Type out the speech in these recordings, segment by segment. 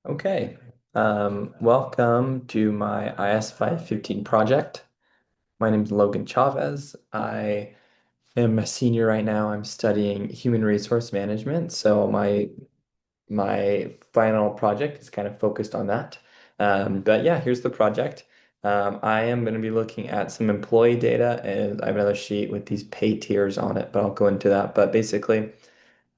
Okay. Welcome to my IS-515 project. My name is Logan Chavez. I am a senior right now. I'm studying human resource management. So my final project is kind of focused on that. But yeah, here's the project. I am going to be looking at some employee data, and I have another sheet with these pay tiers on it, but I'll go into that. But basically,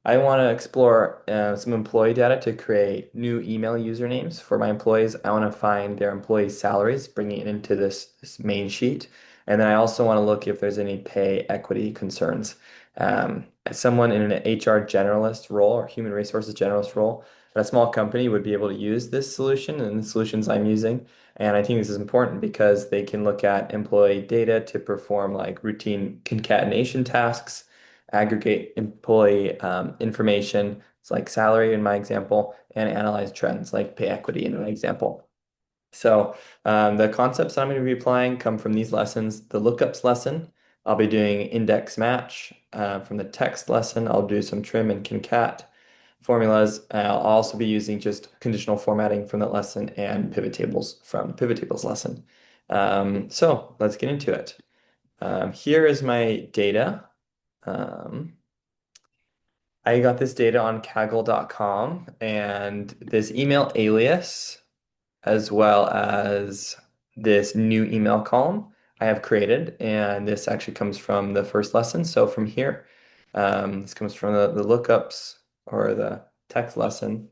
I want to explore some employee data to create new email usernames for my employees. I want to find their employee salaries, bringing it into this main sheet. And then I also want to look if there's any pay equity concerns. As someone in an HR generalist role or human resources generalist role at a small company would be able to use this solution and the solutions I'm using. And I think this is important because they can look at employee data to perform like routine concatenation tasks, aggregate employee information, it's like salary in my example, and analyze trends like pay equity in my example. So the concepts that I'm going to be applying come from these lessons. The lookups lesson, I'll be doing index match. From the text lesson, I'll do some trim and concat formulas. I'll also be using just conditional formatting from that lesson and pivot tables from pivot tables lesson. So let's get into it. Here is my data. Um, I got this data on Kaggle.com and this email alias, as well as this new email column I have created. And this actually comes from the first lesson. So from here, this comes from the lookups or the text lesson.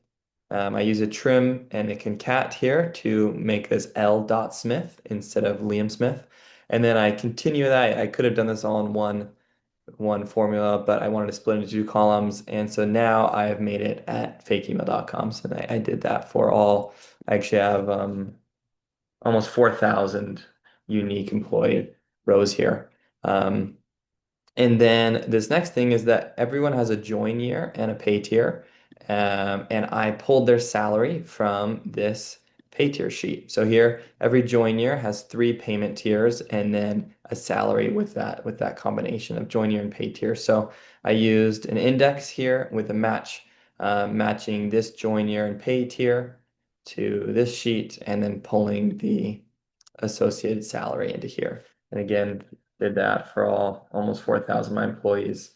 I use a trim and a concat here to make this L.Smith instead of Liam Smith. And then I continue that. I could have done this all in one formula, but I wanted to split into two columns. And so now I have made it at fakeemail.com. So I did that for all. I actually have almost 4,000 unique employee rows here. Um, and then this next thing is that everyone has a join year and a pay tier. And I pulled their salary from this pay tier sheet. So here, every join year has three payment tiers and then a salary with that combination of join year and pay tier. So I used an index here with a match, matching this join year and pay tier to this sheet and then pulling the associated salary into here. And again, did that for almost 4,000 of my employees.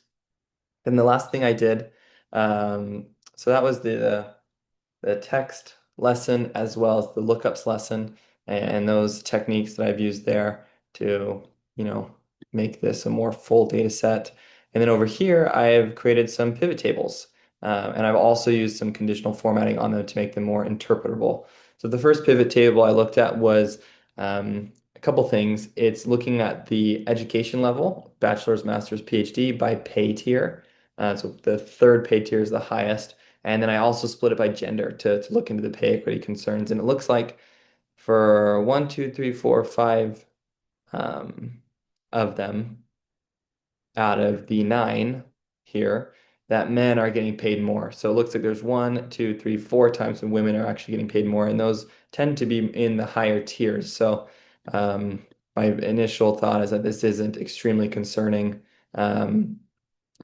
Then the last thing I did, so that was the text lesson as well as the lookups lesson and those techniques that I've used there to, you know, make this a more full data set. And then over here, I've created some pivot tables. And I've also used some conditional formatting on them to make them more interpretable. So the first pivot table I looked at was a couple things. It's looking at the education level, bachelor's, master's, PhD by pay tier. So the third pay tier is the highest. And then I also split it by gender to look into the pay equity concerns. And it looks like for one, two, three, four, five um, of them out of the nine here, that men are getting paid more. So it looks like there's one, two, three, four times when women are actually getting paid more. And those tend to be in the higher tiers. So um, my initial thought is that this isn't extremely concerning. Um,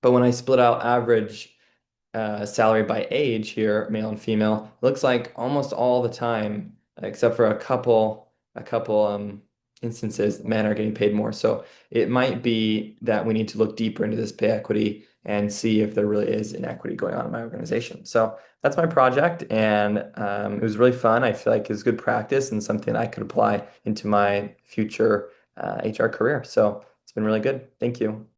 but when I split out average salary by age here, male and female, looks like almost all the time, except for a couple instances, men are getting paid more. So it might be that we need to look deeper into this pay equity and see if there really is inequity going on in my organization. So that's my project, and it was really fun. I feel like it's good practice and something I could apply into my future HR career. So it's been really good. Thank you.